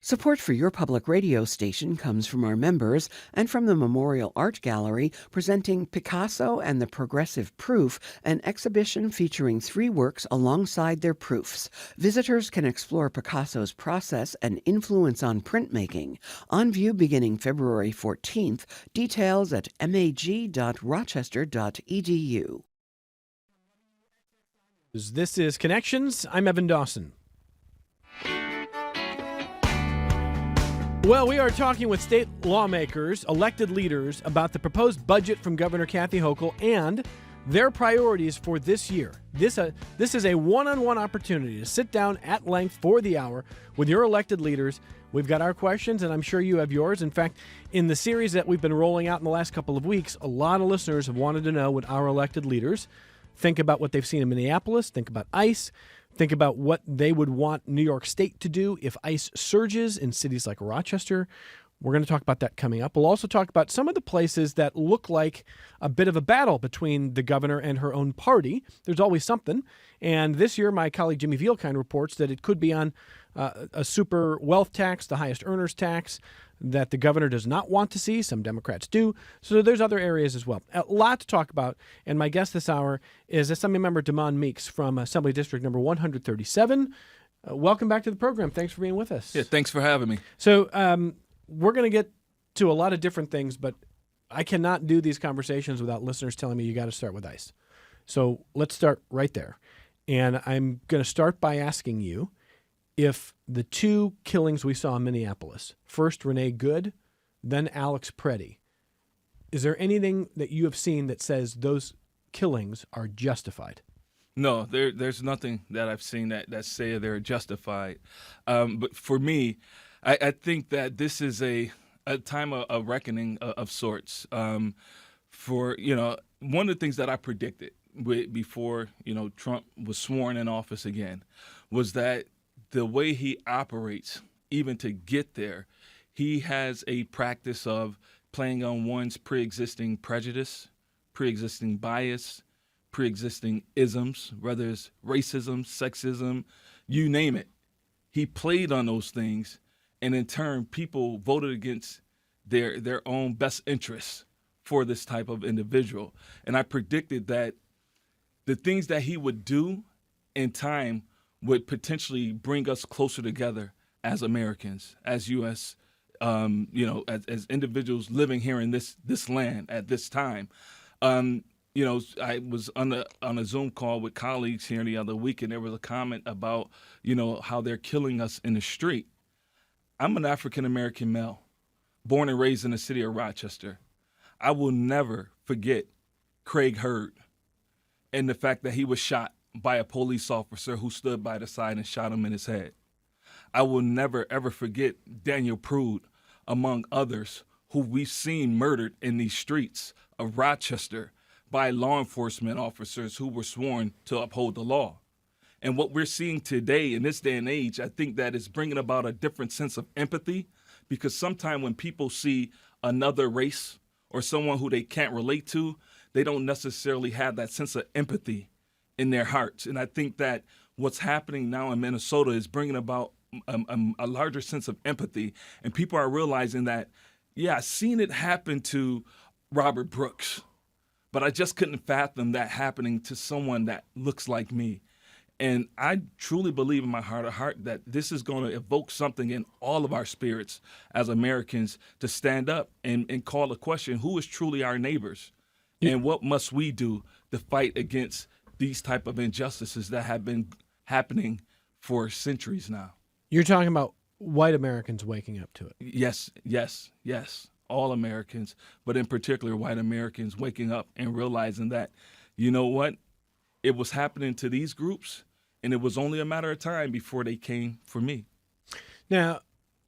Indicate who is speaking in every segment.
Speaker 1: Support for your public radio station comes from our members and from the Memorial Art Gallery presenting Picasso and the Progressive Proof, an exhibition featuring 3 works alongside their proofs. Visitors can explore Picasso's process and influence on printmaking. On view beginning February 14th. Details at mag.rochester.edu.
Speaker 2: This is Connections. I'm Evan Dawson. Well, we are talking with state lawmakers, elected leaders, about the proposed budget from Governor Kathy Hochul and their priorities for this year. This is a one-on-one opportunity to sit down at length for the hour with your elected leaders. We've got our questions, and I'm sure you have yours. In fact, in the series that we've been rolling out in the last couple of weeks, a lot of listeners have wanted to know what our elected leaders think about what they've seen in Minneapolis, think about ICE, think about what they would want New York State to do if ICE surges in cities like Rochester. We're going to talk about that coming up. We'll also talk about some of the places that look like a bit of a battle between the governor and her own party. There's always something. And this year, my colleague Jimmy Vielkind reports that it could be on a super wealth tax, the highest earners tax, that the governor does not want to see. Some Democrats do. So there's other areas as well. A lot to talk about. And my guest this hour is Assemblymember Demond Meeks from Assembly District number 137. Welcome back to the program. Thanks for being with us.
Speaker 3: Yeah, thanks for having me.
Speaker 2: So we're going to get to a lot of different things, but I cannot do these conversations without listeners telling me you got to start with ICE. So let's start right there. And I'm going to start by asking you, if the 2 killings we saw in Minneapolis, first Renee Good, then Alex Preddy, is there anything that you have seen that says those killings are justified?
Speaker 3: No, there's nothing that I've seen that say they're justified. But for me, I think that this is a time of reckoning of sorts. One of the things that I predicted before Trump was sworn in office again was that the way he operates, even to get there, he has a practice of playing on one's pre-existing prejudice, pre-existing bias, pre-existing isms, whether it's racism, sexism, you name it. He played on those things, and in turn, people voted against their own best interests for this type of individual. And I predicted that the things that he would do in time would potentially bring us closer together as Americans, as U.S., as individuals living here in this land at this time. I was on a Zoom call with colleagues here the other week, and there was a comment about, how they're killing us in the street. I'm an African-American male, born and raised in the city of Rochester. I will never forget Craig Hurd and the fact that he was shot by a police officer who stood by the side and shot him in his head. I will never, ever forget Daniel Prude, among others, who we've seen murdered in these streets of Rochester by law enforcement officers who were sworn to uphold the law. And what we're seeing today in this day and age, I think that is bringing about a different sense of empathy, because sometimes when people see another race or someone who they can't relate to, they don't necessarily have that sense of empathy in their hearts. And I think that what's happening now in Minnesota is bringing about a larger sense of empathy. And people are realizing that, yeah, I've seen it happen to Robert Brooks, but I just couldn't fathom that happening to someone that looks like me. And I truly believe in my heart of heart that this is going to evoke something in all of our spirits as Americans to stand up and call the question, who is truly our neighbors? And what must we do to fight against these type of injustices that have been happening for centuries now?
Speaker 2: You're talking about white Americans waking up to it.
Speaker 3: Yes. All Americans, but in particular white Americans waking up and realizing that, you know what, it was happening to these groups, and it was only a matter of time before they came for me.
Speaker 2: Now,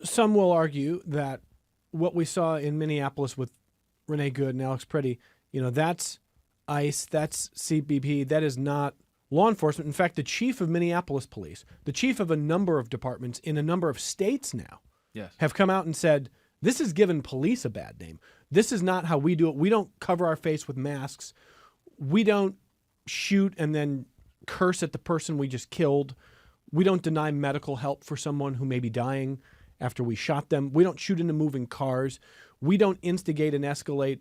Speaker 2: some will argue that what we saw in Minneapolis with Renee Good and Alex Preddy, that's ICE, that's CBP, that is not law enforcement. In fact, the chief of Minneapolis Police, the chief of a number of departments in a number of states now, have come out and said, this has given police a bad name. This is not how we do it. We don't cover our face with masks. We don't shoot and then curse at the person we just killed. We don't deny medical help for someone who may be dying. after we shot them. We don't shoot into moving cars. We don't instigate and escalate.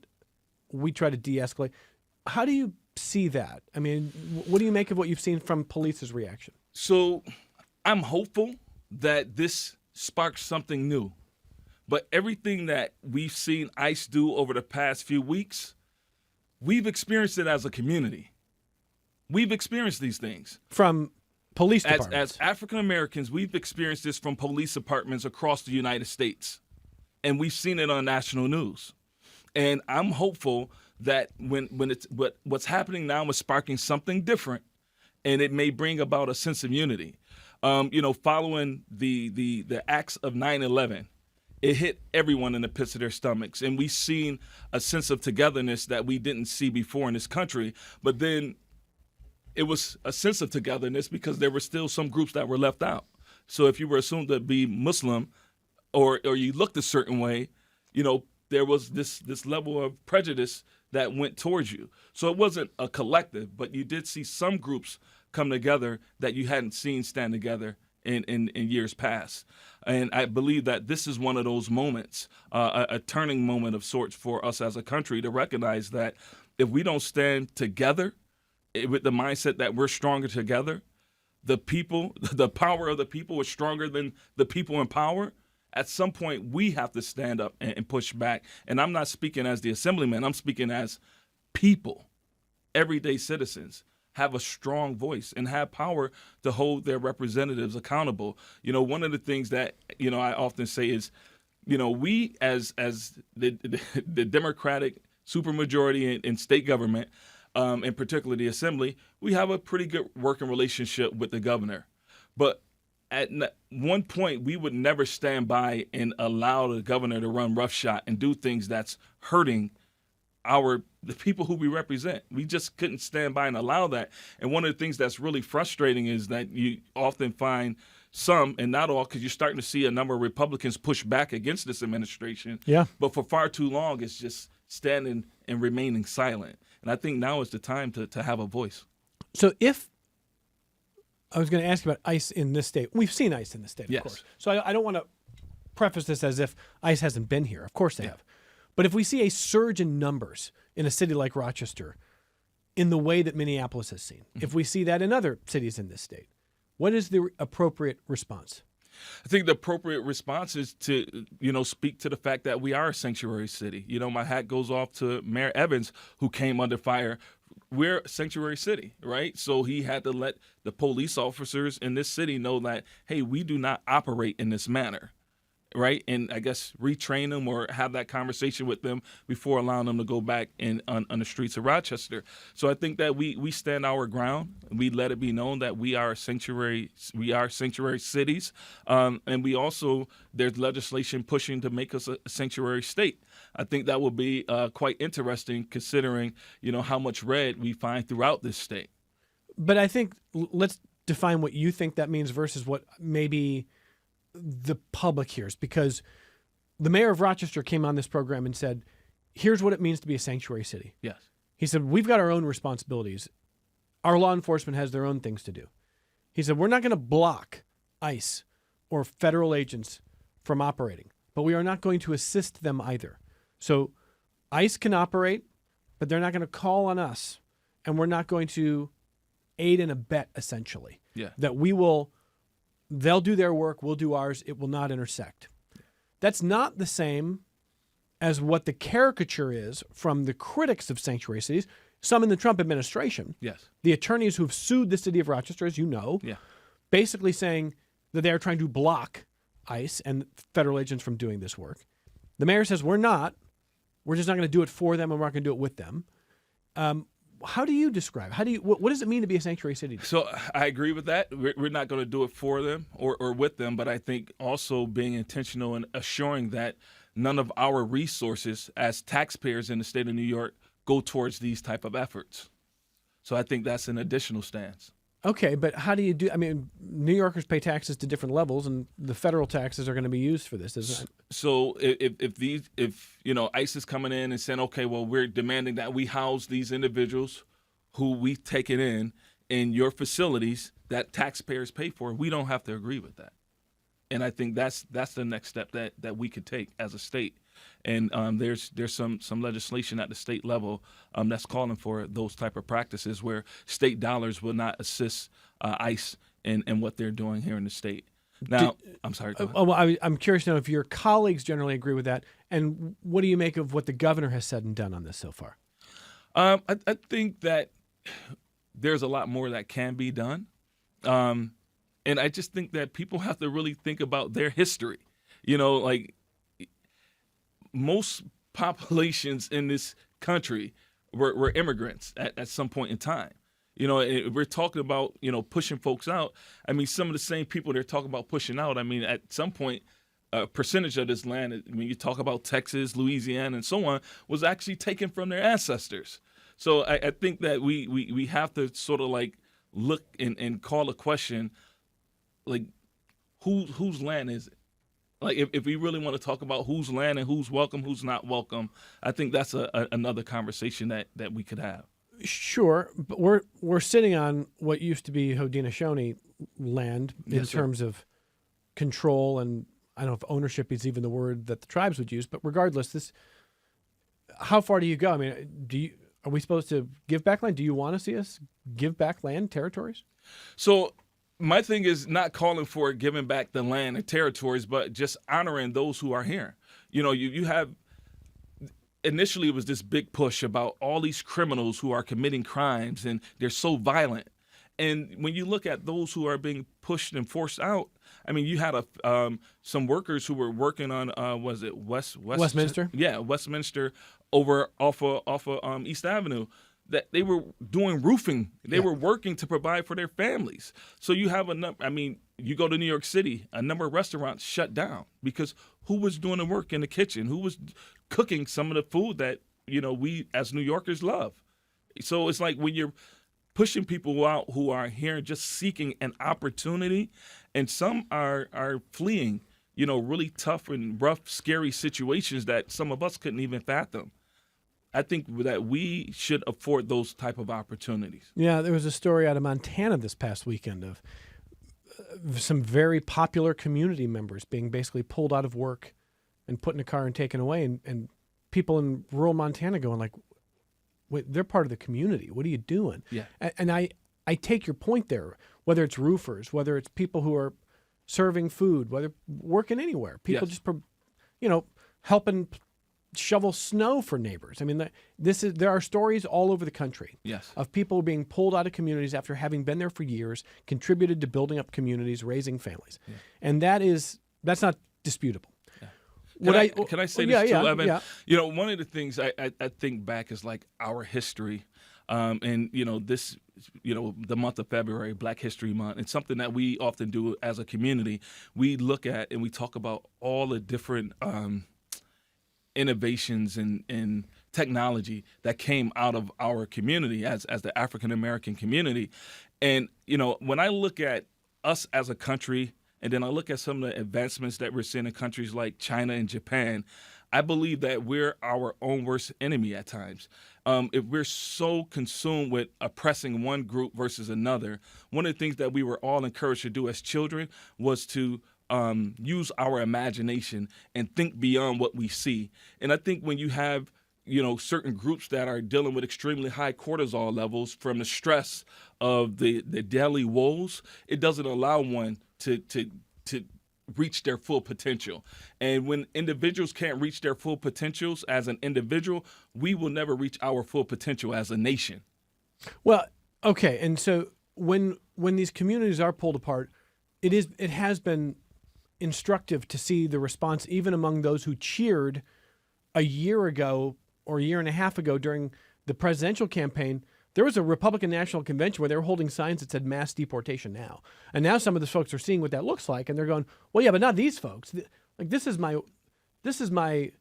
Speaker 2: We try to de-escalate. How do you see that? I mean, what do you make of what you've seen from police's reaction?
Speaker 3: So I'm hopeful that this sparks something new. But everything that we've seen ICE do over the past few weeks, we've experienced it as a community. We've experienced these things.
Speaker 2: From police departments.
Speaker 3: As African Americans, we've experienced this from police departments across the United States. And we've seen it on national news. And I'm hopeful that when it's what's happening now is sparking something different, and it may bring about a sense of unity. Following the acts of 9/11, it hit everyone in the pits of their stomachs, and we've seen a sense of togetherness that we didn't see before in this country. But then it was a sense of togetherness because there were still some groups that were left out. So if you were assumed to be Muslim or you looked a certain way, there was this level of prejudice that went towards you. So it wasn't a collective, but you did see some groups come together that you hadn't seen stand together in years past. And I believe that this is one of those moments, a turning moment of sorts for us as a country to recognize that if we don't stand together with the mindset that we're stronger together, the power of the people is stronger than the people in power. At some point, we have to stand up and push back. And I'm not speaking as the assemblyman. I'm speaking as people, everyday citizens, have a strong voice and have power to hold their representatives accountable. One of the things that, I often say is, we as the Democratic supermajority in state government, in particular the assembly, we have a pretty good working relationship with the governor. But at one point, we would never stand by and allow the governor to run roughshod and do things that's hurting the people who we represent. We just couldn't stand by and allow that. And one of the things that's really frustrating is that you often find some, and not all, because you're starting to see a number of Republicans push back against this administration.
Speaker 2: Yeah.
Speaker 3: But for far too long, it's just standing and remaining silent. And I think now is the time to have a voice.
Speaker 2: So if I was going to ask you about ICE in this state. We've seen ICE in this state, of
Speaker 3: Yes.
Speaker 2: course. So I don't want to preface this as if ICE hasn't been here. Of course they have. But if we see a surge in numbers in a city like Rochester in the way that Minneapolis has seen, if we see that in other cities in this state, what is the appropriate response?
Speaker 3: I think the appropriate response is to, speak to the fact that we are a sanctuary city. My hat goes off to Mayor Evans, who came under fire. We're a sanctuary city, right? So he had to let the police officers in this city know that, hey, we do not operate in this manner, right? And I guess retrain them or have that conversation with them before allowing them to go back on the streets of Rochester. So I think that we stand our ground. We let it be known that we are sanctuary cities. And we also, there's legislation pushing to make us a sanctuary state. I think that will be quite interesting considering, how much red we find throughout this state.
Speaker 2: But I think let's define what you think that means versus what maybe the public hears, because the mayor of Rochester came on this program and said, here's what it means to be a sanctuary city.
Speaker 3: Yes.
Speaker 2: He said, we've got our own responsibilities. Our law enforcement has their own things to do. He said, we're not going to block ICE or federal agents from operating, but we are not going to assist them either. So ICE can operate, but they're not going to call on us, and we're not going to aid and abet, essentially.
Speaker 3: Yeah.
Speaker 2: That they'll do their work, we'll do ours, it will not intersect. That's not the same as what the caricature is from the critics of sanctuary cities, some in the Trump administration.
Speaker 3: Yes.
Speaker 2: The attorneys who've sued the city of Rochester, as you know, basically saying that they're trying to block ICE and federal agents from doing this work. The mayor says, we're not. We're just not going to do it for them, and we're not going to do it with them. How do you describe? What does it mean to be a sanctuary city?
Speaker 3: So I agree with that. We're not going to do it for them or with them, but I think also being intentional and assuring that none of our resources as taxpayers in the state of New York go towards these type of efforts. So I think that's an additional stance. Okay,
Speaker 2: but how do you do? I mean, New Yorkers pay taxes to different levels, and the federal taxes are going to be used for this, isn't it?
Speaker 3: So if ICE is coming in and saying, okay, well, we're demanding that we house these individuals who we've taken in your facilities that taxpayers pay for, we don't have to agree with that. And I think that's the next step that we could take as a state. And there's some legislation at the state level that's calling for those type of practices where state dollars will not assist ICE in what they're doing here in the state. Now, I'm sorry. Go ahead.
Speaker 2: Well, I'm curious to know if your colleagues generally agree with that, and what do you make of what the governor has said and done on this so far?
Speaker 3: I think that there's a lot more that can be done. And I just think that people have to really think about their history. You know, like most populations in this country were immigrants at some point in time. You know, we're talking about, pushing folks out. I mean, some of the same people they're talking about pushing out, I mean, at some point, a percentage of this land, when you talk about Texas, Louisiana, and so on, was actually taken from their ancestors. So I think that we have to sort of like look and call a question, like, whose land is it? Like, if we really want to talk about whose land and who's welcome, who's not welcome, I think that's another conversation that we could have.
Speaker 2: Sure, but we're sitting on what used to be Haudenosaunee land in
Speaker 3: Yes, sir.
Speaker 2: terms of control, and I don't know if ownership is even the word that the tribes would use. But regardless, how far do you go? I mean, are we supposed to give back land? Do you want to see us give back land, territories?
Speaker 3: So my thing is not calling for giving back the land and territories, but just honoring those who are here. You know, you have initially it was this big push about all these criminals who are committing crimes and they're so violent. And when you look at those who are being pushed and forced out, I mean, you had some workers who were working on was it
Speaker 2: Westminster?
Speaker 3: Yeah, Westminster off of East Avenue. That they were doing roofing. They were working to provide for their families. So you have you go to New York City, a number of restaurants shut down because who was doing the work in the kitchen? Who was cooking some of the food that, we as New Yorkers love? So it's like when you're pushing people out who are here just seeking an opportunity, and some are fleeing, really tough and rough, scary situations that some of us couldn't even fathom. I think that we should afford those type of opportunities.
Speaker 2: Yeah, there was a story out of Montana this past weekend of some very popular community members being basically pulled out of work and put in a car and taken away, and people in rural Montana going like, wait, they're part of the community. What are you doing?
Speaker 3: Yeah.
Speaker 2: And I take your point there, whether it's roofers, whether it's people who are serving food, whether working anywhere, people
Speaker 3: Yes.
Speaker 2: just, helping shovel snow for neighbors. I mean, there are stories all over the country
Speaker 3: Yes.
Speaker 2: of people being pulled out of communities after having been there for years, contributed to building up communities, raising families. Yeah. And that's not disputable.
Speaker 3: Yeah. Can I say this too, Evan?
Speaker 2: Yeah.
Speaker 3: One of the things I think back is like our history. And this, the month of February, Black History Month, it's something that we often do as a community. We look at and we talk about all the different innovations and technology that came out of our community as the African American community. And, when I look at us as a country, and then I look at some of the advancements that we're seeing in countries like China and Japan, I believe that we're our own worst enemy at times. If we're so consumed with oppressing one group versus another, one of the things that we were all encouraged to do as children was to use our imagination and think beyond what we see. And I think when you have, certain groups that are dealing with extremely high cortisol levels from the stress of the daily woes, it doesn't allow one to reach their full potential. And when individuals can't reach their full potentials as an individual, we will never reach our full potential as a nation.
Speaker 2: Well, okay. And so when these communities are pulled apart, it has been instructive to see the response even among those who cheered a year ago or a year and a half ago during the presidential campaign. There was a Republican National Convention where they were holding signs that said mass deportation now. And now some of the folks are seeing what that looks like, and they're going, well, yeah, but not these folks. Like, this is the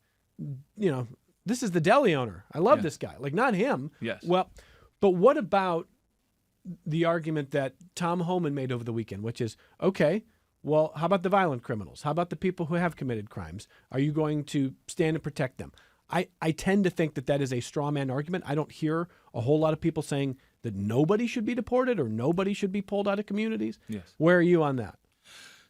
Speaker 2: deli owner. I love this guy. Like, not him.
Speaker 3: Yes.
Speaker 2: Well, but what about the argument that Tom Homan made over the weekend, which is, okay, well, how about the violent criminals? How about the people who have committed crimes? Are you going to stand and protect them? I tend to think that is a straw man argument. I don't hear a whole lot of people saying that nobody should be deported or nobody should be pulled out of communities.
Speaker 3: Yes.
Speaker 2: Where are you on that?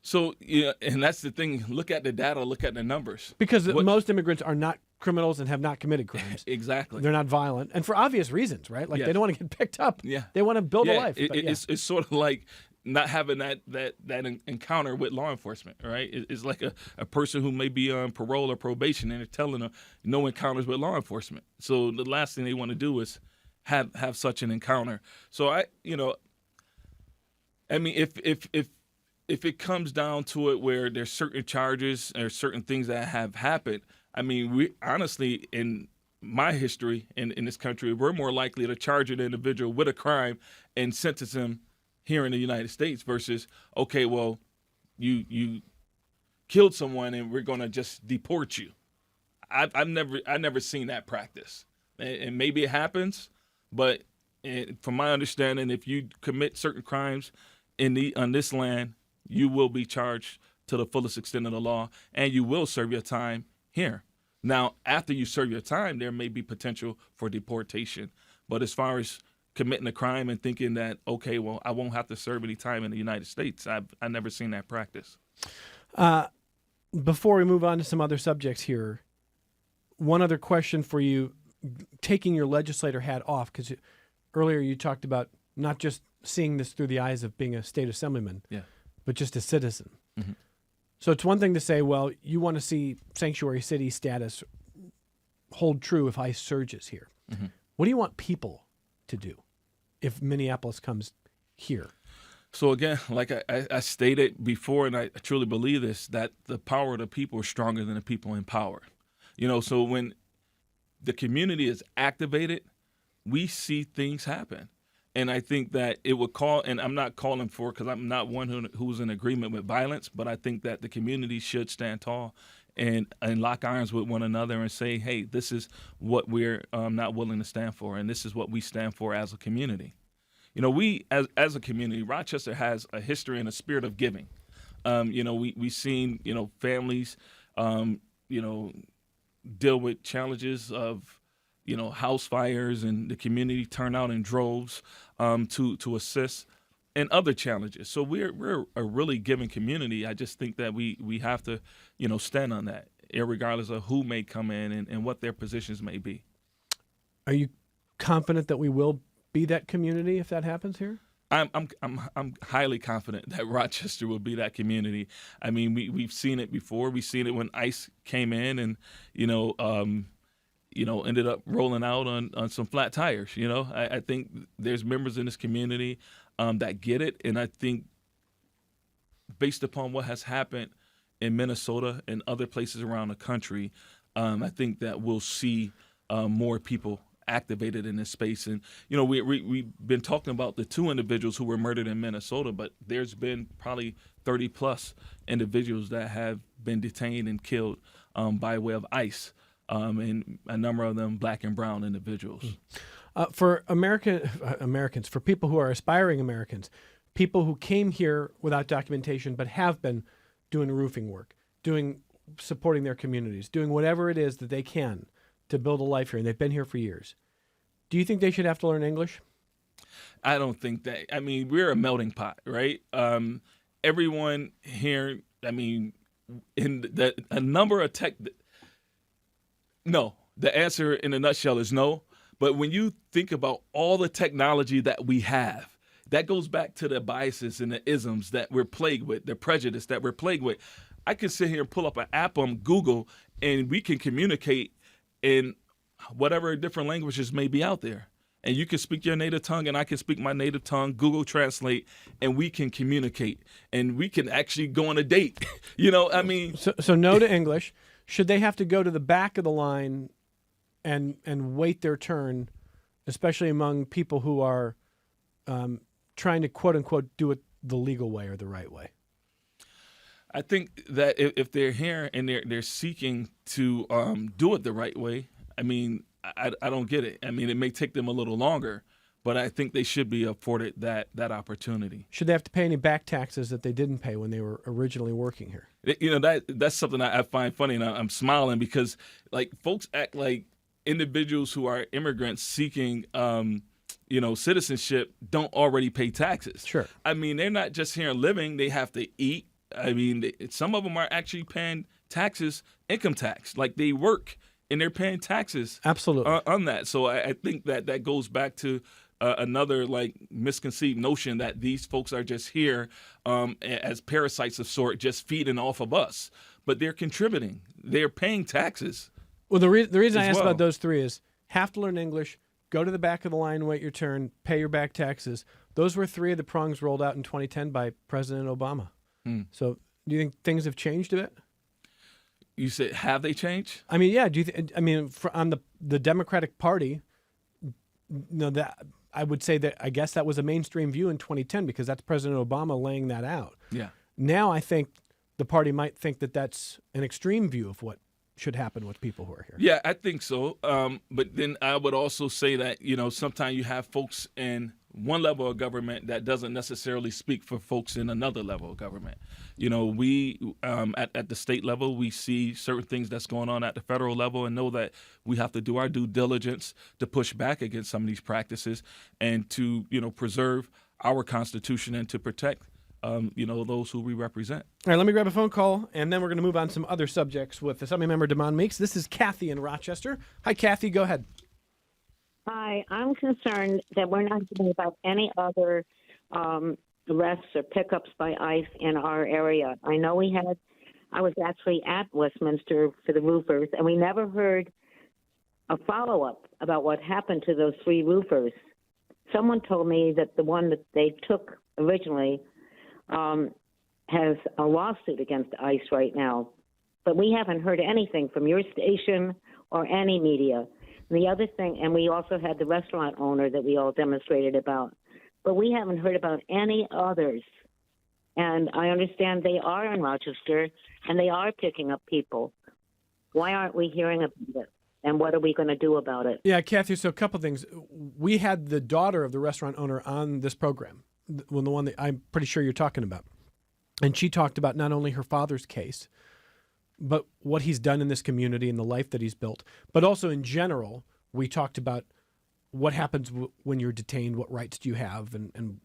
Speaker 3: So yeah, and that's the thing. Look at the data. Look at the numbers.
Speaker 2: Because most immigrants are not criminals and have not committed crimes.
Speaker 3: Exactly.
Speaker 2: They're not violent, and for obvious reasons, right? Like
Speaker 3: Yes.
Speaker 2: they don't want to get picked up.
Speaker 3: Yeah.
Speaker 2: They want to build a
Speaker 3: Yeah,
Speaker 2: life. But
Speaker 3: it's sort of like not having that encounter with law enforcement, right? It's like a person who may be on parole or probation, and they're telling them no encounters with law enforcement. So the last thing they want to do is have such an encounter. So I mean, if it comes down to it where there's certain charges or certain things that have happened, I mean, we honestly, in my history in this country, we're more likely to charge an individual with a crime and sentence him here in the United States versus, okay, well, you killed someone and we're going to just deport you. I've never seen that practice. And maybe it happens, but from my understanding, if you commit certain crimes on this land, you will be charged to the fullest extent of the law, and you will serve your time here. Now, after you serve your time, there may be potential for deportation. But as far as committing a crime and thinking that, okay, well, I won't have to serve any time in the United States, I've never seen that practice.
Speaker 2: Before we move on to some other subjects here, one other question for you, taking your legislator hat off, because earlier you talked about not just seeing this through the eyes of being a state assemblyman, but just a citizen. Mm-hmm. So it's one thing to say, well, you want to see sanctuary city status hold true if ICE surges here. Mm-hmm. What do you want people to do if Minneapolis comes here?
Speaker 3: So again, like I stated before, and I truly believe this, that the power of the people is stronger than the people in power. So when the community is activated, we see things happen. And I think that it would call, and I'm not calling for, because I'm not one who's in agreement with violence, but I think that the community should stand tall and lock arms with one another and say, hey, this is what we're not willing to stand for, and this is what we stand for as a community. We, as a community, Rochester has a history and a spirit of giving. We've seen, families, deal with challenges of, house fires, and the community turn out in droves to assist, and other challenges. So we're a really giving community. I just think that we have to, stand on that, regardless of who may come in and what their positions may be.
Speaker 2: Are you confident that we will be that community if that happens here?
Speaker 3: I'm highly confident that Rochester will be that community. I mean, we've seen it before. We've seen it when ICE came in and ended up rolling out on some flat tires. I think there's members in this community that get it, and I think based upon what has happened in Minnesota and other places around the country, I think that we'll see more people activated in this space. And we've been talking about the 2 individuals who were murdered in Minnesota, but there's been probably 30 plus individuals that have been detained and killed by way of ICE, and a number of them black and brown individuals.
Speaker 2: For Americans, for people who are aspiring Americans, people who came here without documentation but have been doing roofing work, supporting their communities, doing whatever it is that they can to build a life here, and they've been here for years. Do you think they should have to learn English?
Speaker 3: I don't think that. I mean, we're a melting pot, right? Everyone here, I mean, a number of tech. No, the answer in a nutshell is no. But when you think about all the technology that we have, that goes back to the biases and the isms that we're plagued with, the prejudice that we're plagued with. I can sit here and pull up an app on Google, and we can communicate in whatever different languages may be out there. And you can speak your native tongue, and I can speak my native tongue, Google Translate, and we can communicate. And we can actually go on a date. I mean.
Speaker 2: So no to English. Should they have to go to the back of the line and wait their turn, especially among people who are trying to, quote unquote, do it the legal way or the right way?
Speaker 3: I think that if they're here and they're seeking to do it the right way, I mean, I don't get it. I mean, it may take them a little longer, but I think they should be afforded that opportunity.
Speaker 2: Should they have to pay any back taxes that they didn't pay when they were originally working here?
Speaker 3: That's something I find funny, and I'm smiling because like folks act like individuals who are immigrants seeking citizenship don't already pay taxes.
Speaker 2: Sure.
Speaker 3: I mean, they're not just here living; they have to eat. I mean, some of them are actually paying taxes, income tax, like they work and they're paying taxes
Speaker 2: Absolutely.
Speaker 3: on that. So I think that goes back to another like misconceived notion that these folks are just here as parasites of sort, just feeding off of us. But they're contributing. They're paying taxes.
Speaker 2: Well, the reason I asked
Speaker 3: well.
Speaker 2: about those three is have to learn English, go to the back of the line, wait your turn, pay your back taxes. Those were three of the prongs rolled out in 2010 by President Obama. So do you think things have changed a bit?
Speaker 3: You said, have they changed?
Speaker 2: I mean, yeah. On the Democratic Party, that I would say that I guess that was a mainstream view in 2010 because that's President Obama laying that out.
Speaker 3: Yeah.
Speaker 2: Now I think the party might think that that's an extreme view of what should happen with people who are here.
Speaker 3: Yeah, I think so. But then I would also say that, sometimes you have folks in one level of government that doesn't necessarily speak for folks in another level of government. We at the state level, we see certain things that's going on at the federal level and know that we have to do our due diligence to push back against some of these practices and to, preserve our Constitution and to protect those who we represent.
Speaker 2: All right, let me grab a phone call, and then we're going to move on to some other subjects with Assemblymember Demond Meeks. This is Kathy in Rochester. Hi, Kathy. Go ahead.
Speaker 4: Hi, I'm concerned that we're not hearing about any other arrests or pickups by ICE in our area. I know I was actually at Westminster for the roofers, and we never heard a follow-up about what happened to those 3 roofers. Someone told me that the one that they took originally has a lawsuit against ICE right now, but we haven't heard anything from your station or any media. And the other thing, and we also had the restaurant owner that we all demonstrated about, but we haven't heard about any others. And I understand they are in Rochester and they are picking up people. Why aren't we hearing about it? And what are we going to do about it?
Speaker 2: Yeah, Kathy, so a couple things. We had the daughter of the restaurant owner on this program, the one that I'm pretty sure you're talking about. And she talked about not only her father's case, but what he's done in this community and the life that he's built. But also in general, we talked about what happens when you're detained, what rights do you have, and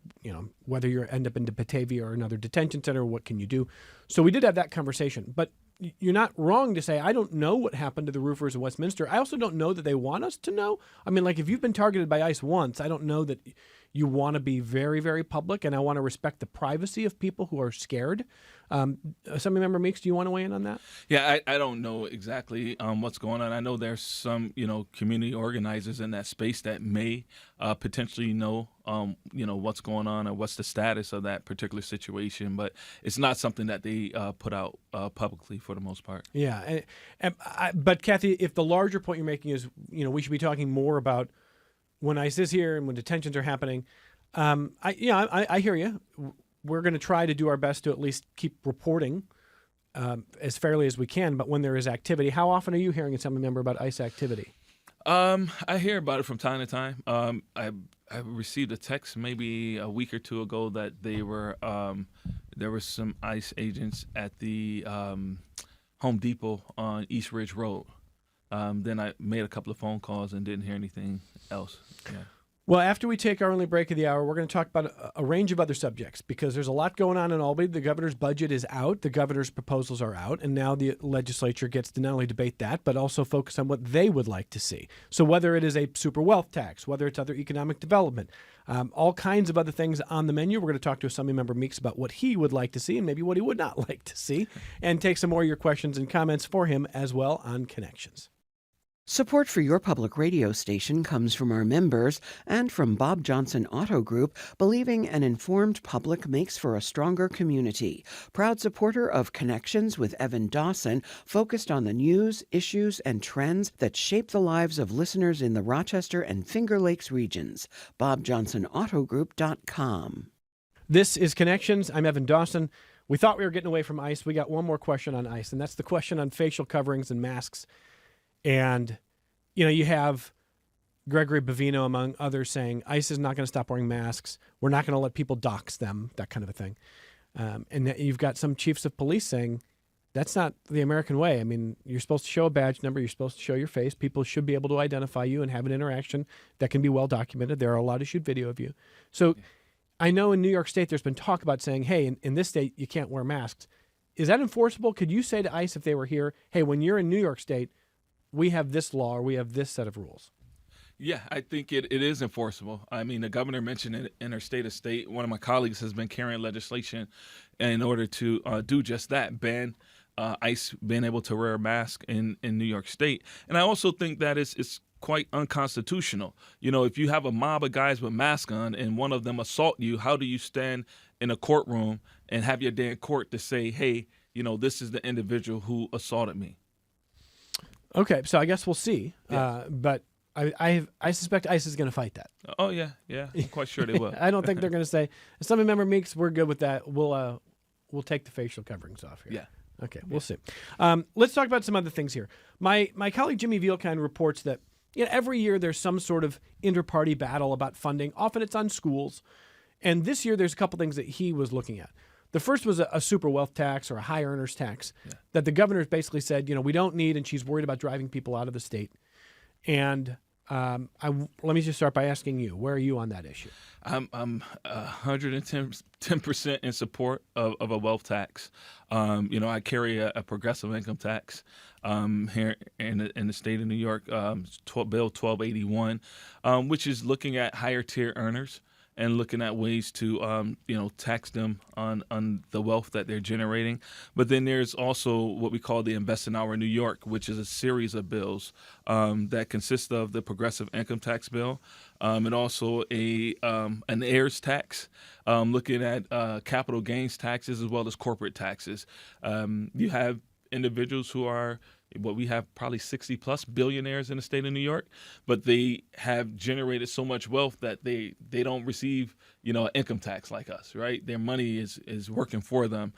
Speaker 2: whether you end up in Batavia or another detention center, what can you do? So we did have that conversation. But you're not wrong to say, I don't know what happened to the roofers in Westminster. I also don't know that they want us to know. I mean, like if you've been targeted by ICE once, I don't know that you want to be very, very public, and I want to respect the privacy of people who are scared. Assemblymember Meeks, do you want to weigh in on that?
Speaker 3: Yeah, I don't know exactly what's going on. I know there's some, community organizers in that space that may potentially know, what's going on or what's the status of that particular situation, but it's not something that they put out publicly for the most part.
Speaker 2: Yeah, but Kathy, if the larger point you're making is, we should be talking more about when ICE is here and when detentions are happening, I hear you. We're going to try to do our best to at least keep reporting as fairly as we can. But when there is activity, how often are you hearing Assemblymember about ICE activity?
Speaker 3: I hear about it from time to time. I received a text maybe a week or two ago that there were some ICE agents at the Home Depot on East Ridge Road. Then I made a couple of phone calls and didn't hear anything else. Yeah.
Speaker 2: Well, after we take our only break of the hour, we're going to talk about a range of other subjects because there's a lot going on in Albany. The governor's budget is out. The governor's proposals are out. And now the legislature gets to not only debate that, but also focus on what they would like to see. So whether it is a super wealth tax, whether it's other economic development, all kinds of other things on the menu. We're going to talk to Assemblymember Meeks about what he would like to see and maybe what he would not like to see and take some more of your questions and comments for him as well on Connections.
Speaker 1: Support for your public radio station comes from our members and from Bob Johnson Auto Group, believing an informed public makes for a stronger community. Proud supporter of Connections with Evan Dawson, focused on the news, issues, and trends that shape the lives of listeners in the Rochester and Finger Lakes regions. BobJohnsonAutoGroup.com.
Speaker 2: This is Connections. I'm Evan Dawson. We thought we were getting away from ICE. We got one more question on ICE, and that's the question on facial coverings and masks. And, you have Gregory Bavino, among others, saying ICE is not going to stop wearing masks. We're not going to let people dox them, that kind of a thing. And you've got some chiefs of police saying that's not the American way. I mean, you're supposed to show a badge number. You're supposed to show your face. People should be able to identify you and have an interaction that can be well documented. They're allowed to shoot video of you. So I know in New York State there's been talk about saying, hey, in this state you can't wear masks. Is that enforceable? Could you say to ICE if they were here, hey, when you're in New York State, we have this law or we have this set of rules?
Speaker 3: Yeah, I think it is enforceable. I mean, the governor mentioned it in her state of state. One of my colleagues has been carrying legislation in order to do just that, ban ICE being able to wear a mask in New York State. And I also think that it's quite unconstitutional. You know, if you have a mob of guys with masks on and one of them assault you, how do you stand in a courtroom and have your day in court to say, hey, you know, this is the individual who assaulted me?
Speaker 2: Okay, so I guess we'll see.
Speaker 3: Yes.
Speaker 2: But I suspect ICE is going to fight that.
Speaker 3: Oh, yeah, I'm quite sure they will.
Speaker 2: I don't think they're going to say, Assemblymember Meeks, we're good with that. We'll take the facial coverings off here.
Speaker 3: Yeah.
Speaker 2: Okay, we'll see. Let's talk about some other things here. My colleague Jimmy Vielkind reports that every year there's some sort of inter-party battle about funding. Often it's on schools. And this year there's a couple things that he was looking at. The first was a super wealth tax or a high earners tax that the governor's basically said, we don't need, and she's worried about driving people out of the state. And let me just start by asking you, where are you on that issue?
Speaker 3: I'm 110% in support of a wealth tax. I carry a progressive income tax here in the state of New York, Bill 1281, which is looking at higher tier earners and looking at ways to, tax them on the wealth that they're generating. But then there's also what we call the Invest in Our New York, which is a series of bills that consist of the progressive income tax bill and also an heirs tax, looking at capital gains taxes as well as corporate taxes. You have individuals who are we have probably 60 plus billionaires in the state of New York, but they have generated so much wealth that they don't receive, an income tax like us, right? Their money is working for them.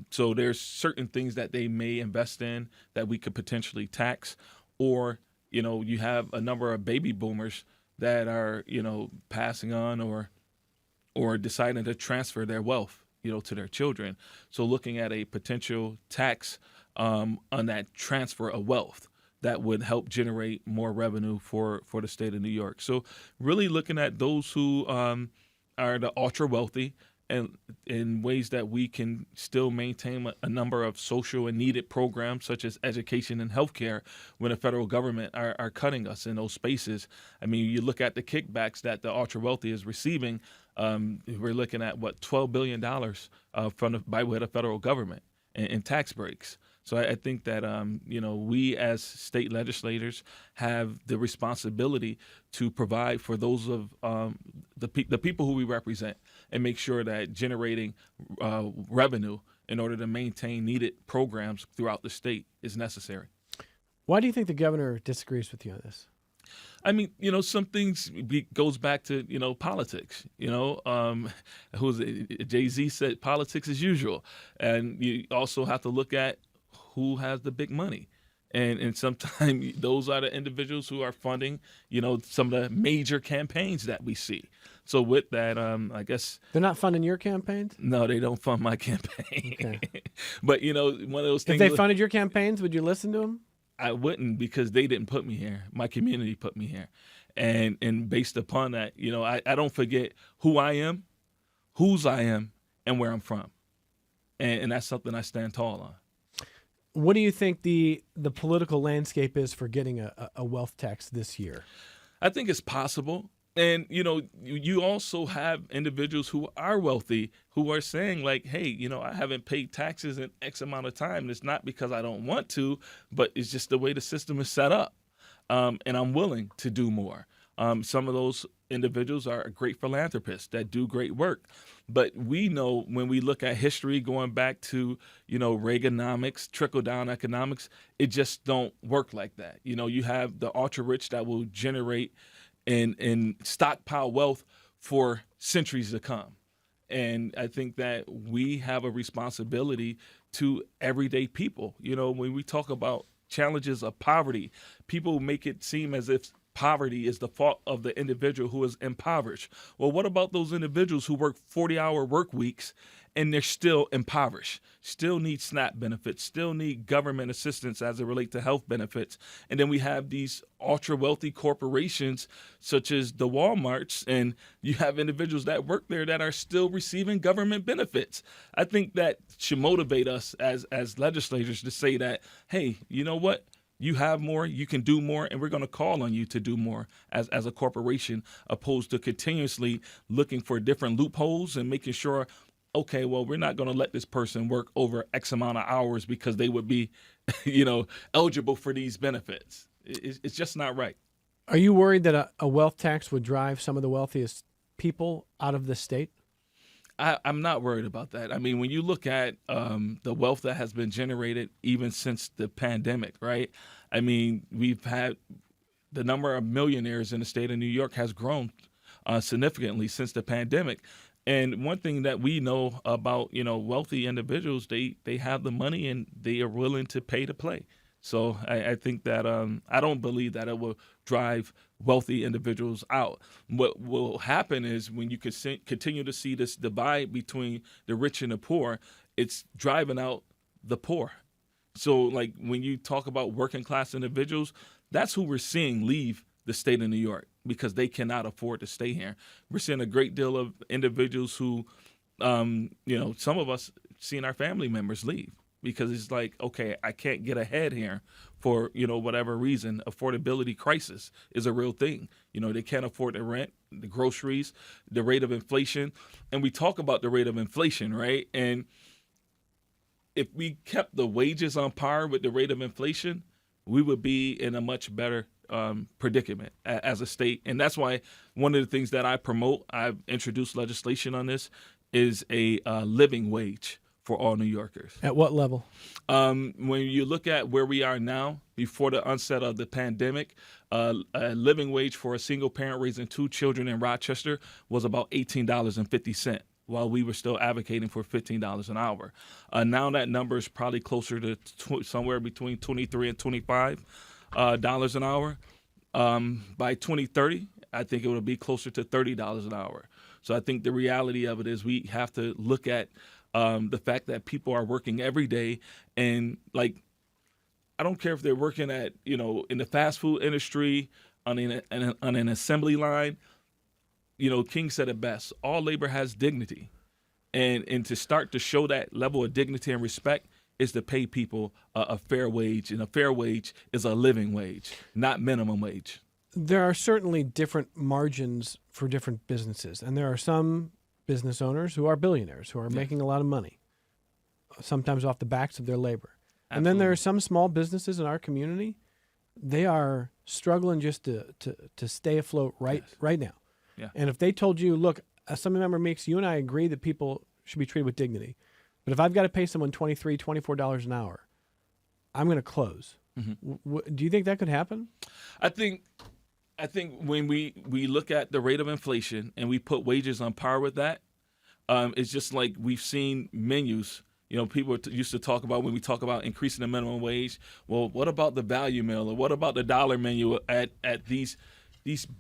Speaker 3: So there's certain things that they may invest in that we could potentially tax, or, you have a number of baby boomers that are, passing on or deciding to transfer their wealth, to their children. So looking at a potential tax on that transfer of wealth that would help generate more revenue for the state of New York. So really looking at those who are the ultra wealthy and in ways that we can still maintain a number of social and needed programs such as education and healthcare when the federal government are cutting us in those spaces. I mean, you look at the kickbacks that the ultra wealthy is receiving. We're looking at $12 billion by way of the federal government in tax breaks. So I think that, we as state legislators have the responsibility to provide for those of the people who we represent and make sure that generating revenue in order to maintain needed programs throughout the state is necessary.
Speaker 2: Why do you think the governor disagrees with you on this?
Speaker 3: I mean, some things goes back to, politics, Jay-Z said politics as usual. And you also have to look at who has the big money. And sometimes those are the individuals who are funding, some of the major campaigns that we see. So with that, I guess
Speaker 2: they're not funding your campaigns?
Speaker 3: No, they don't fund my campaign.
Speaker 2: Okay.
Speaker 3: But, one of those things.
Speaker 2: If they funded your campaigns, would you listen to them?
Speaker 3: I wouldn't, because they didn't put me here. My community put me here. And based upon that, I don't forget who I am, whose I am, and where I'm from. And that's something I stand tall on.
Speaker 2: What do you think the political landscape is for getting a wealth tax this year?
Speaker 3: I think it's possible. And, you also have individuals who are wealthy who are saying like, hey, I haven't paid taxes in X amount of time. And it's not because I don't want to, but it's just the way the system is set up. And I'm willing to do more. Some of those individuals are great philanthropists that do great work. But we know when we look at history going back to, Reaganomics, trickle-down economics, it just don't work like that. You have the ultra-rich that will generate and stockpile wealth for centuries to come. And I think that we have a responsibility to everyday people. When we talk about challenges of poverty, people make it seem as if poverty is the fault of the individual who is impoverished. Well, what about those individuals who work 40-hour work weeks and they're still impoverished, still need SNAP benefits, still need government assistance as it relates to health benefits. And then we have these ultra wealthy corporations such as the Walmarts, and you have individuals that work there that are still receiving government benefits. I think that should motivate us as legislators to say that, hey, you know what? You have more, you can do more, and we're going to call on you to do more as a corporation, opposed to continuously looking for different loopholes and making sure, okay, well, we're not going to let this person work over X amount of hours because they would be, eligible for these benefits. It's just not right.
Speaker 2: Are you worried that a wealth tax would drive some of the wealthiest people out of the state?
Speaker 3: I'm not worried about that. I mean, when you look at the wealth that has been generated even since the pandemic, right? I mean, we've had the number of millionaires in the state of New York has grown significantly since the pandemic. And one thing that we know about, wealthy individuals, they have the money and they are willing to pay to play. So I think that I don't believe that it will drive wealthy individuals out. What will happen is when you continue to see this divide between the rich and the poor, it's driving out the poor. So like when you talk about working class individuals, that's who we're seeing leave the state of New York because they cannot afford to stay here. We're seeing a great deal of individuals who, some of us seeing our family members leave. Because it's like, okay, I can't get ahead here for, whatever reason. Affordability crisis is a real thing. They can't afford the rent, the groceries, the rate of inflation. And we talk about the rate of inflation, right? And if we kept the wages on par with the rate of inflation, we would be in a much better predicament as a state. And that's why one of the things that I promote, I've introduced legislation on this, is a living wage for all New Yorkers.
Speaker 2: At what level?
Speaker 3: When you look at where we are now, before the onset of the pandemic, a living wage for a single parent raising 2 children in Rochester was about $18.50, while we were still advocating for $15 an hour. Now that number is probably closer to somewhere between $23 and $25 an hour. By 2030, I think it will be closer to $30 an hour. So I think the reality of it is we have to look at the fact that people are working every day, and I don't care if they're working at, in the fast food industry, on an assembly line. King said it best, all labor has dignity. And to start to show that level of dignity and respect is to pay people a fair wage, and a fair wage is a living wage, not minimum wage.
Speaker 2: There are certainly different margins for different businesses, and there are some business owners who are billionaires, who are making a lot of money, sometimes off the backs of their labor.
Speaker 3: Absolutely.
Speaker 2: And then there are some small businesses in our community, they are struggling just to stay afloat right now.
Speaker 3: Yeah.
Speaker 2: And if they told you, look, Assemblymember Meeks, you and I agree that people should be treated with dignity, but if I've got to pay someone $23, $24 an hour, I'm going to close. Mm-hmm. Do you think that could happen?
Speaker 3: I think when we look at the rate of inflation and we put wages on par with that, it's just like we've seen menus. People used to talk about, when we talk about increasing the minimum wage, well, what about the value meal, or what about the dollar menu at these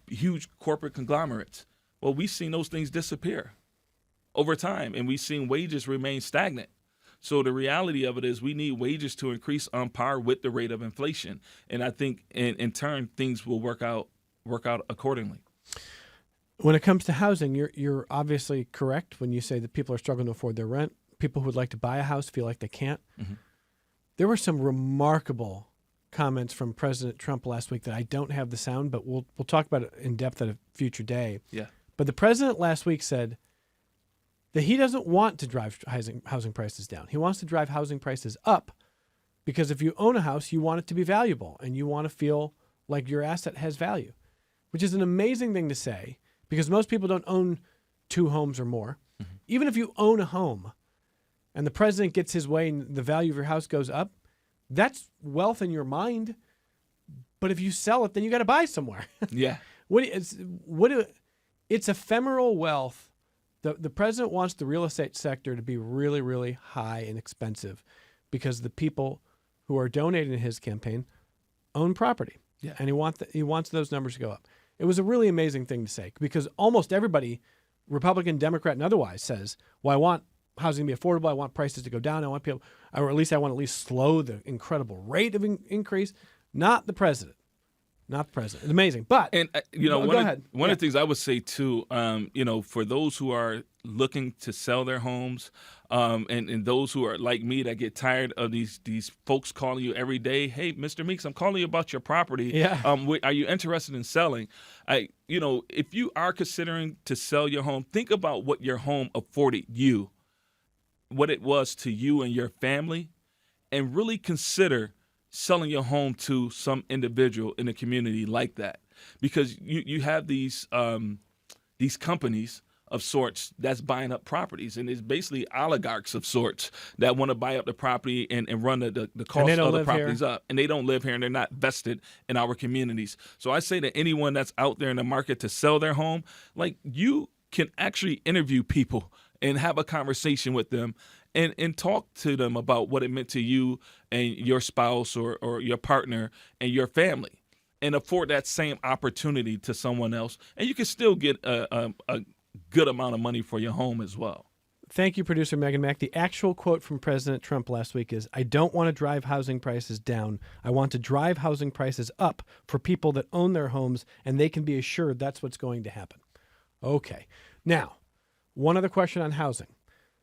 Speaker 3: huge corporate conglomerates? Well, we've seen those things disappear over time, and we've seen wages remain stagnant. So the reality of it is we need wages to increase on par with the rate of inflation. And I think in turn, things will work out accordingly.
Speaker 2: When it comes to housing, you're obviously correct when you say that people are struggling to afford their rent. People who would like to buy a house feel like they can't. Mm-hmm. There were some remarkable comments from President Trump last week that I don't have the sound, but we'll talk about it in depth at a future day.
Speaker 3: Yeah.
Speaker 2: But the president last week said that he doesn't want to drive housing prices down. He wants to drive housing prices up, because if you own a house, you want it to be valuable and you want to feel like your asset has value, which is an amazing thing to say, because most people don't own 2 homes or more. Mm-hmm. Even if you own a home and the president gets his way and the value of your house goes up, that's wealth in your mind. But if you sell it, then you got to buy somewhere.
Speaker 3: Yeah.
Speaker 2: It's ephemeral wealth. The president wants the real estate sector to be really, really high and expensive, because the people who are donating to his campaign own property.
Speaker 3: Yeah.
Speaker 2: And he wants those numbers to go up. It was a really amazing thing to say, because almost everybody, Republican, Democrat, and otherwise, says, well, I want housing to be affordable. I want prices to go down. I want people, or at least I want to at least slow the incredible rate of increase. Not the president. Not the president. It's amazing. But,
Speaker 3: And
Speaker 2: go ahead.
Speaker 3: One of the things I would say too, for those who are looking to sell their homes, and those who are like me that get tired of these folks calling you every day. Hey, Mr. Meeks, I'm calling you about your property.
Speaker 2: Yeah.
Speaker 3: Are you interested in selling? If you are considering to sell your home, think about what your home afforded you, what it was to you and your family, and really consider selling your home to some individual in the community like that, because you have these companies of sorts that's buying up properties, and it's basically oligarchs of sorts that want to buy up the property and run the cost of the properties up, and they don't live here and they're not vested in our communities. So I say to anyone that's out there in the market to sell their home, like, you can actually interview people and have a conversation with them and talk to them about what it meant to you and your spouse or your partner and your family, and afford that same opportunity to someone else. And you can still get a good amount of money for your home as well.
Speaker 2: Thank you, producer Megan Mack. The actual quote from President Trump last week is, I don't want to drive housing prices down. I want to drive housing prices up for people that own their homes, and they can be assured that's what's going to happen. Okay. Now, one other question on housing,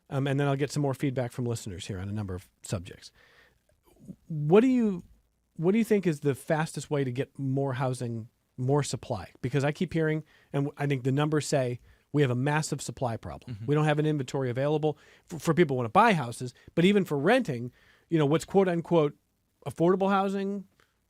Speaker 2: and then I'll get some more feedback from listeners here on a number of subjects. What do you think is the fastest way to get more housing, more supply? Because I keep hearing, and I think the numbers say, we have a massive supply problem. Mm-hmm. We don't have an inventory available for people who want to buy houses, but even for renting, what's quote unquote affordable housing,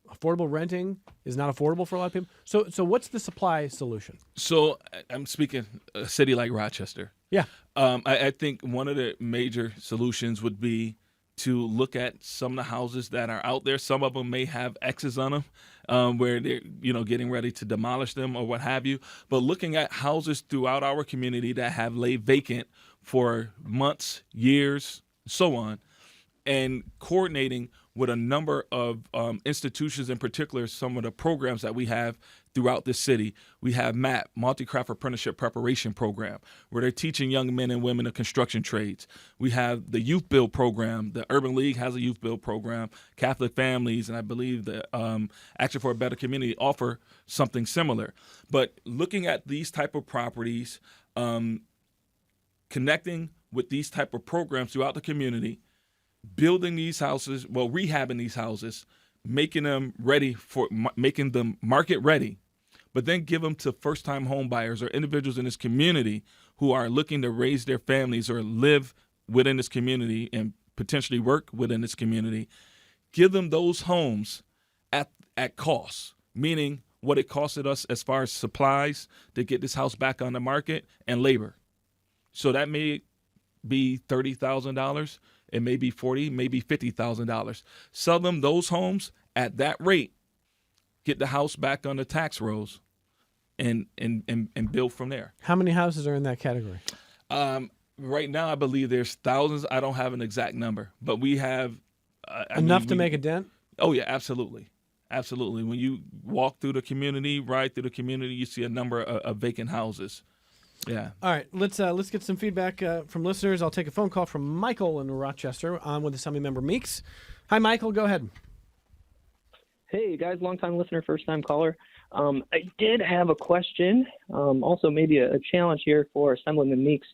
Speaker 2: affordable renting is not affordable for a lot of people. So what's the supply solution?
Speaker 3: So I'm speaking a city like Rochester.
Speaker 2: Yeah.
Speaker 3: I think one of the major solutions would be to look at some of the houses that are out there. Some of them may have X's on them, where they're getting ready to demolish them or what have you. But looking at houses throughout our community that have laid vacant for months, years, so on, and coordinating with a number of institutions, in particular, some of the programs that we have throughout the city. We have MAP, Multi-Craft Apprenticeship Preparation Program, where they're teaching young men and women the construction trades. We have the Youth Build Program. The Urban League has a Youth Build Program. Catholic Families, and I believe the Action for a Better Community offer something similar. But looking at these type of properties, connecting with these type of programs throughout the community, building these houses, rehabbing these houses, making them making them market ready, but then give them to first-time home buyers or individuals in this community who are looking to raise their families or live within this community and potentially work within this community. Give them those homes at cost, meaning what it costed us as far as supplies to get this house back on the market and labor. So that may be $30,000. It may be $40,000, maybe $50,000. Sell them those homes at that rate, get the house back on the tax rolls, and build from there.
Speaker 2: How many houses are in that category?
Speaker 3: Right now, I believe there's thousands. I don't have an exact number, but we have
Speaker 2: enough to make a dent.
Speaker 3: Oh yeah, absolutely, absolutely. When you walk through the community, ride through the community, you see a number of vacant houses. Yeah. All
Speaker 2: right. Let's get some feedback from listeners. I'll take a phone call from Michael in Rochester on with Assemblymember Meeks. Hi, Michael. Go ahead.
Speaker 5: Hey, guys. Long-time listener, first-time caller. I did have a question, also maybe a challenge here for Assemblymember Meeks.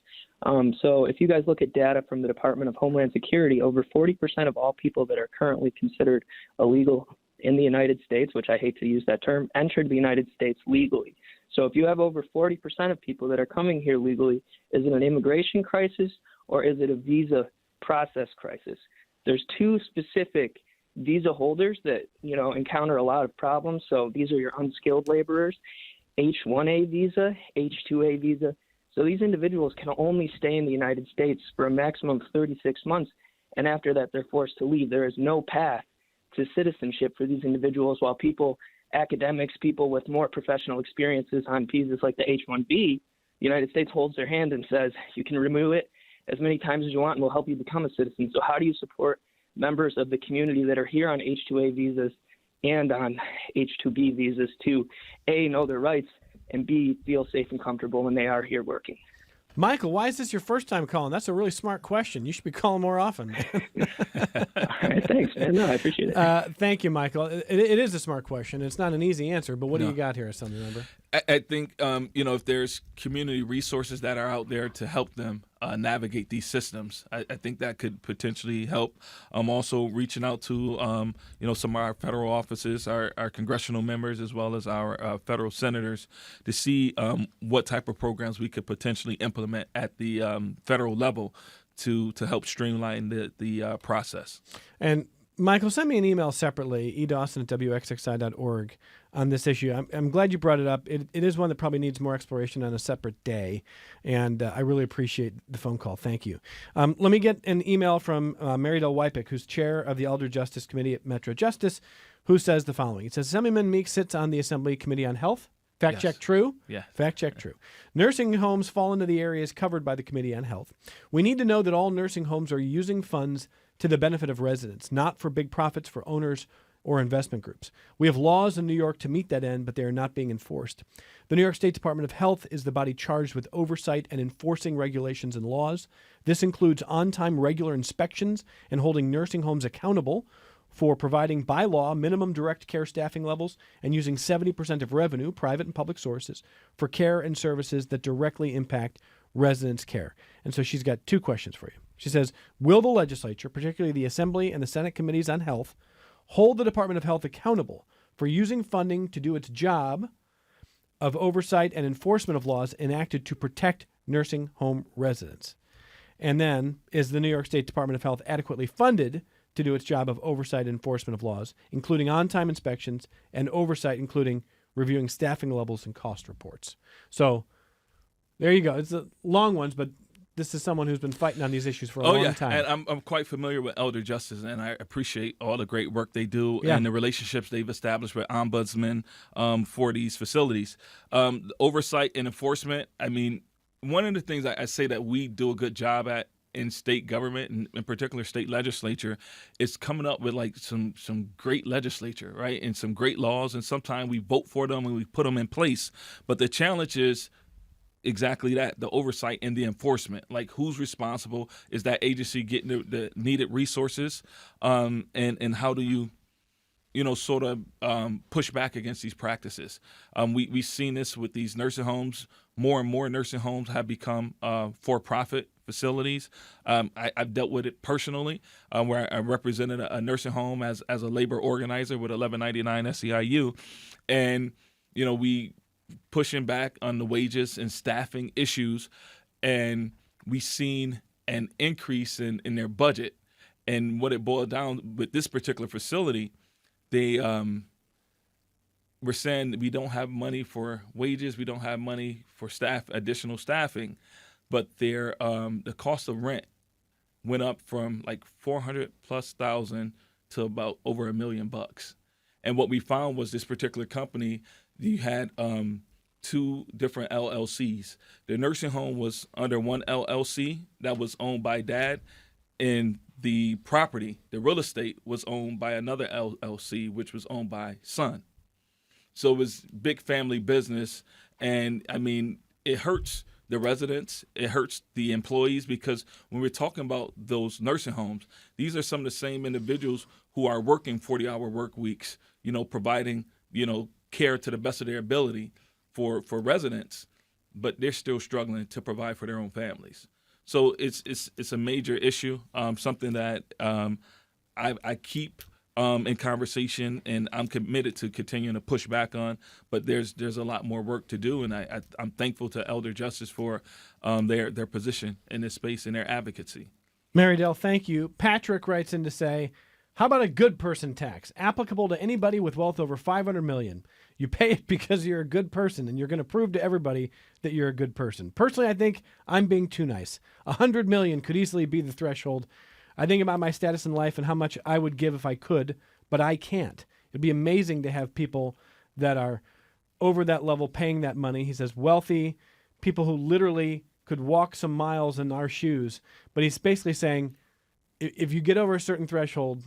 Speaker 5: So if you guys look at data from the Department of Homeland Security, over 40% of all people that are currently considered illegal in the United States, which I hate to use that term, entered the United States legally. So if you have over 40% of people that are coming here legally, is it an immigration crisis or is it a visa process crisis? There's two specific visa holders that, encounter a lot of problems. So these are your unskilled laborers, H-1A visa, H-2A visa. So these individuals can only stay in the United States for a maximum of 36 months. And after that, they're forced to leave. There is no path to citizenship for these individuals, while academics, people with more professional experiences on visas like the H-1B, the United States holds their hand and says, you can renew it as many times as you want and we'll help you become a citizen. So how do you support members of the community that are here on H-2A visas and on H-2B visas to A, know their rights, and B, feel safe and comfortable when they are here working?
Speaker 2: Michael, why is this your first time calling? That's a really smart question. You should be calling more often.
Speaker 5: All right, thanks, man. No, I appreciate it.
Speaker 2: Thank you, Michael. It is a smart question. It's not an easy answer, but what do you got here, Assemblymember?
Speaker 3: I think if there's community resources that are out there to help them navigate these systems, I think that could potentially help. Also reaching out to some of our federal offices, our congressional members, as well as our federal senators, to see what type of programs we could potentially implement at the federal level to help streamline the process.
Speaker 2: And Michael, send me an email separately, edawson@wxxi.org, on this issue. I'm glad you brought it up. It is one that probably needs more exploration on a separate day, and I really appreciate the phone call. Thank you. Let me get an email from Mary Del Wypick, who's chair of the Elder Justice Committee at Metro Justice, who says the following. It says, Assemblyman Meeks sits on the Assembly Committee on Health. Fact check true?
Speaker 3: Yeah.
Speaker 2: Fact check true. Nursing homes fall into the areas covered by the Committee on Health. We need to know that all nursing homes are using funds to the benefit of residents, not for big profits for owners or investment groups. We have laws in New York to meet that end, but they are not being enforced. The New York State Department of Health is the body charged with oversight and enforcing regulations and laws. This includes on-time regular inspections and holding nursing homes accountable for providing by law minimum direct care staffing levels and using 70% of revenue, private and public sources, for care and services that directly impact residents' care. And so she's got two questions for you. She says, will the legislature, particularly the Assembly and the Senate Committees on Health, hold the Department of Health accountable for using funding to do its job of oversight and enforcement of laws enacted to protect nursing home residents? And then, is the New York State Department of Health adequately funded to do its job of oversight and enforcement of laws, including on-time inspections and oversight, including reviewing staffing levels and cost reports? So there you go. It's long ones, but this is someone who's been fighting on these issues for a long time.
Speaker 3: And I'm quite familiar with Elder Justice, and I appreciate all the great work they do and the relationships they've established with ombudsmen for these facilities. Oversight and enforcement, I mean, one of the things I say that we do a good job at in state government, and in particular state legislature, is coming up with like some great legislature, right, and some great laws, and sometimes we vote for them and we put them in place. But the challenge is exactly that, the oversight and the enforcement. Like, who's responsible? Is that agency getting the needed resources? And how do you sort of push back against these practices? We've seen this with these nursing homes. More and more nursing homes have become for-profit facilities. I've dealt with it personally, where I represented a nursing home as a labor organizer with 1199 SEIU. And, we pushing back on the wages and staffing issues, and we've seen an increase in their budget. And what it boiled down with this particular facility, they were saying we don't have money for wages, we don't have money for additional staffing, but their the cost of rent went up from like $400,000+ to about over $1 million. And what we found was this particular company, you had two different LLCs. The nursing home was under one LLC that was owned by dad, and the property, the real estate, was owned by another LLC, which was owned by son. So it was big family business, and I mean, it hurts the residents, it hurts the employees, because when we're talking about those nursing homes, these are some of the same individuals who are working 40-hour work weeks, providing, care to the best of their ability for residents, but they're still struggling to provide for their own families. So it's a major issue, something that I keep in conversation, and I'm committed to continuing to push back on. But there's a lot more work to do, and I'm thankful to Elder Justice for their position in this space and their advocacy.
Speaker 2: Mary Dell, thank you. Patrick writes in to say, how about a good person tax applicable to anybody with wealth over $500 million? You pay it because you're a good person, and you're going to prove to everybody that you're a good person. Personally, I think I'm being too nice. $100 million could easily be the threshold. I think about my status in life and how much I would give if I could, but I can't. It'd be amazing to have people that are over that level paying that money. He says wealthy, people who literally could walk some miles in our shoes. But he's basically saying if you get over a certain threshold,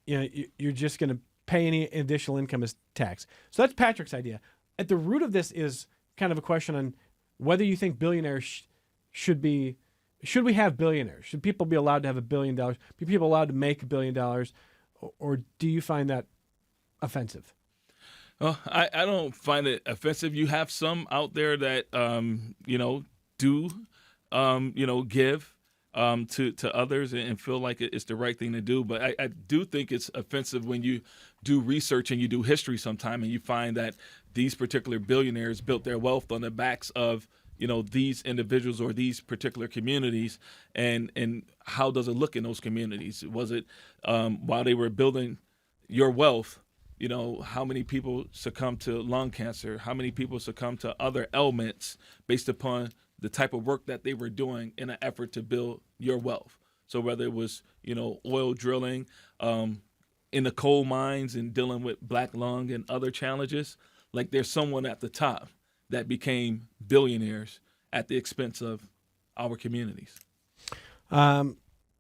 Speaker 2: you're just going to pay any additional income as tax. So that's Patrick's idea. At the root of this is kind of a question on whether you think billionaires should we have billionaires? Should people be allowed to have $1 billion? Be people allowed to make $1 billion? Or do you find that offensive?
Speaker 3: Well, I don't find it offensive. You have some out there that do give to others and feel like it's the right thing to do. But I do think it's offensive when you do research and you do history sometime and you find that these particular billionaires built their wealth on the backs of these individuals or these particular communities, and how does it look in those communities? Was it while they were building your wealth? How many people succumb to lung cancer? How many people succumb to other ailments based upon the type of work that they were doing in an effort to build your wealth? So whether it was, oil drilling in the coal mines and dealing with black lung and other challenges, like there's someone at the top that became billionaires at the expense of our communities.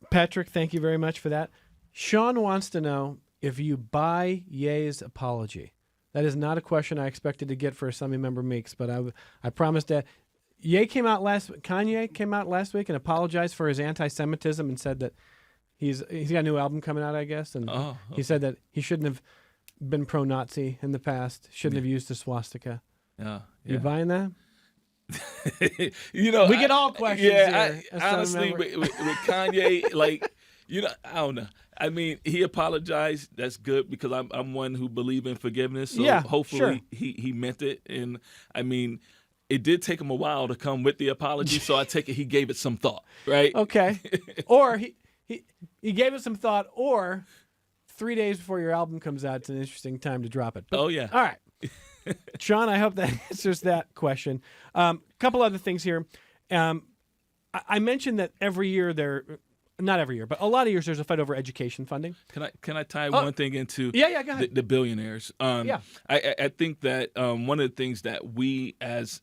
Speaker 2: Patrick, thank you very much for that. Sean wants to know if you buy Ye's apology. That is not a question I expected to get for Assemblymember Meeks, but I promised that. Kanye came out last week and apologized for his anti-Semitism and said that he's got a new album coming out, I guess, and he said that he shouldn't have been pro-Nazi in the past, shouldn't have used the swastika.
Speaker 3: Yeah.
Speaker 2: You buying that?
Speaker 3: We
Speaker 2: get all questions here.
Speaker 3: Honestly, with Kanye, I don't know. I mean, he apologized. That's good because I'm one who believe in forgiveness. So hopefully he meant it. And I mean, it did take him a while to come with the apology. So I take it he gave it some thought, right?
Speaker 2: Okay. Or he gave it some thought, or 3 days before your album comes out, it's an interesting time to drop it. But,
Speaker 3: oh, yeah.
Speaker 2: All right. Sean, I hope that answers that question. Couple other things here. I mentioned that every year not every year, but a lot of years there's a fight over education funding.
Speaker 3: Can I tie one thing into
Speaker 2: go ahead.
Speaker 3: The billionaires? I think that one of the things that we as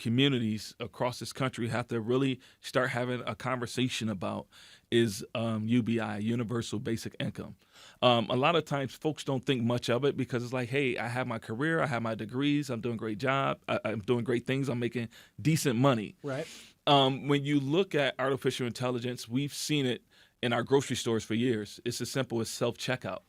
Speaker 3: communities across this country have to really start having a conversation about is UBI, Universal Basic Income. A lot of times folks don't think much of it because it's like, hey, I have my career, I have my degrees, I'm doing a great job, I'm doing great things, I'm making decent money.
Speaker 2: Right.
Speaker 3: When you look at artificial intelligence, we've seen it in our grocery stores for years. It's as simple as self-checkout.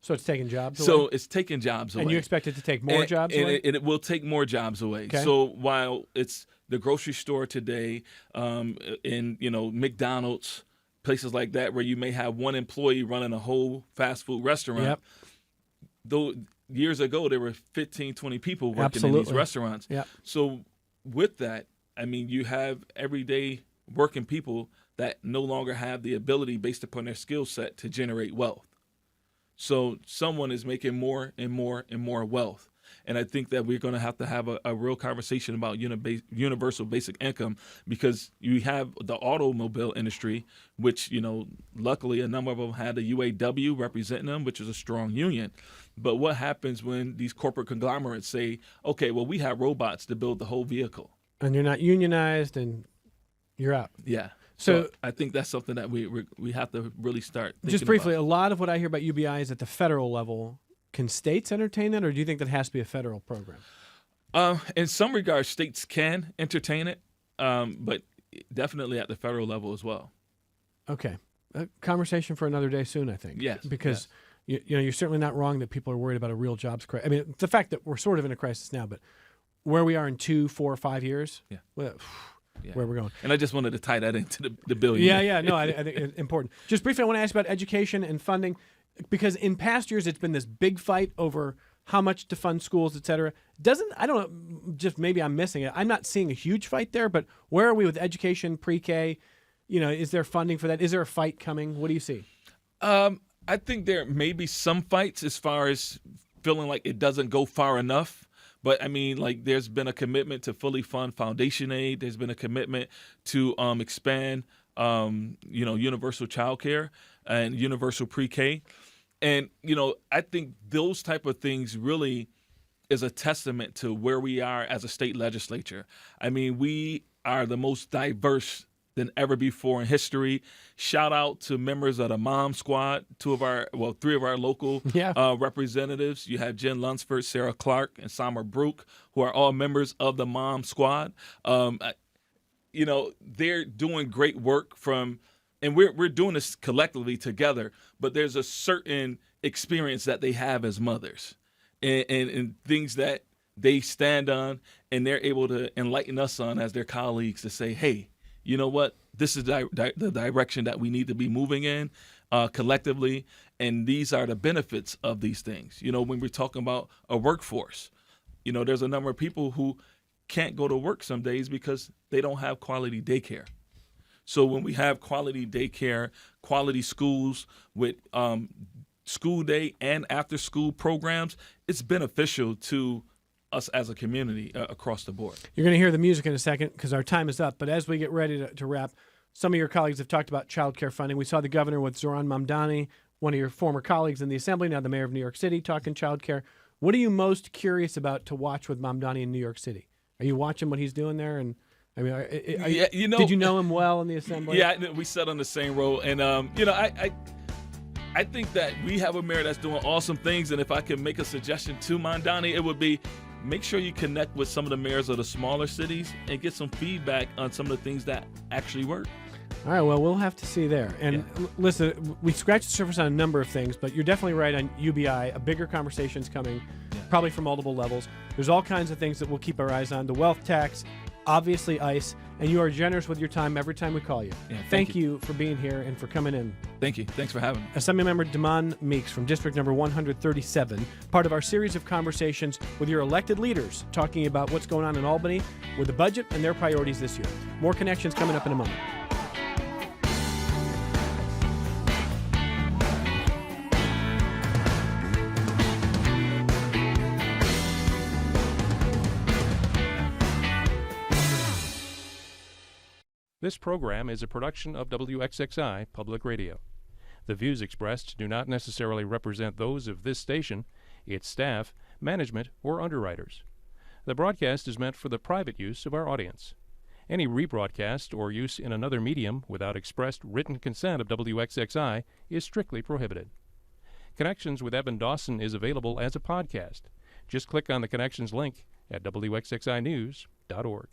Speaker 2: So it's taking jobs away?
Speaker 3: So it's taking jobs away.
Speaker 2: And you expect it to take more jobs away?
Speaker 3: And it will take more jobs away.
Speaker 2: Okay.
Speaker 3: So while it's the grocery store today, in McDonald's, places like that where you may have one employee running a whole fast food restaurant,
Speaker 2: yep.
Speaker 3: Though years ago there were 15, 20 people working in these restaurants.
Speaker 2: Yep.
Speaker 3: So with that, I mean, you have everyday working people that no longer have the ability based upon their skill set to generate wealth. So someone is making more and more and more wealth. And I think that we're going to have a real conversation about universal basic income because you have the automobile industry, which, luckily a number of them had the UAW representing them, which is a strong union. But what happens when these corporate conglomerates say, okay, well, we have robots to build the whole vehicle.
Speaker 2: And you're not unionized and you're out.
Speaker 3: Yeah. So I think that's something that we have to really start thinking
Speaker 2: just briefly,
Speaker 3: about.
Speaker 2: A lot of what I hear about UBI is at the federal level. Can states entertain that, or do you think that has to be a federal program?
Speaker 3: In some regards, states can entertain it, but definitely at the federal level as well.
Speaker 2: Okay. A conversation for another day soon, I think.
Speaker 3: Yes.
Speaker 2: Because you're certainly not wrong that people are worried about a real jobs crisis. I mean, the fact that we're sort of in a crisis now, but where we are in 2, 4, 5 years, where we're going.
Speaker 3: And I just wanted to tie that into the billion.
Speaker 2: Yeah. No, I think it's important. Just briefly, I want to ask about education and funding. Because in past years, it's been this big fight over how much to fund schools, et cetera. I don't know, just maybe I'm missing it. I'm not seeing a huge fight there, but where are we with education, pre-K? Is there funding for that? Is there a fight coming? What do you see?
Speaker 3: I think there may be some fights as far as feeling like it doesn't go far enough. But I mean, like there's been a commitment to fully fund foundation aid. There's been a commitment to expand, universal childcare and universal pre-K. And, I think those type of things really is a testament to where we are as a state legislature. I mean, we are the most diverse than ever before in history. Shout out to members of the Mom Squad, 3 of our local representatives. You have Jen Lunsford, Sarah Clark, and Summer Brook, who are all members of the Mom Squad. they're doing great work and we're doing this collectively together, but there's a certain experience that they have as mothers and things that they stand on, and they're able to enlighten us on as their colleagues to say, hey, you know what? This is the direction that we need to be moving in collectively, and these are the benefits of these things. When we're talking about a workforce, there's a number of people who can't go to work some days because they don't have quality daycare. So when we have quality daycare, quality schools with school day and after school programs, it's beneficial to us as a community across the board.
Speaker 2: You're going to hear the music in a second because our time is up. But as we get ready to wrap, some of your colleagues have talked about childcare funding. We saw the governor with Zohran Mamdani, one of your former colleagues in the Assembly, now the mayor of New York City, talking childcare. What are you most curious about to watch with Mamdani in New York City? Are you watching what he's doing there? And I mean, did you know him well in the Assembly?
Speaker 3: Yeah, we sat on the same row, and I think that we have a mayor that's doing awesome things. And if I could make a suggestion to Mamdani, it would be make sure you connect with some of the mayors of the smaller cities and get some feedback on some of the things that actually work.
Speaker 2: All right, well, we'll have to see there. And listen, we scratched the surface on a number of things, but you're definitely right on UBI. A bigger conversation's coming, probably from multiple levels. There's all kinds of things that we'll keep our eyes on. The wealth tax, obviously ICE, and you are generous with your time every time we call you.
Speaker 3: Yeah,
Speaker 2: thank you for being here and for coming in.
Speaker 3: Thank you. Thanks for having me.
Speaker 2: Assemblymember Demond Meeks from District Number 137, part of our series of conversations with your elected leaders, talking about what's going on in Albany with the budget and their priorities this year. More connections coming up in a moment.
Speaker 6: This program is a production of WXXI Public Radio. The views expressed do not necessarily represent those of this station, its staff, management, or underwriters. The broadcast is meant for the private use of our audience. Any rebroadcast or use in another medium without expressed written consent of WXXI is strictly prohibited. Connections with Evan Dawson is available as a podcast. Just click on the Connections link at WXXInews.org.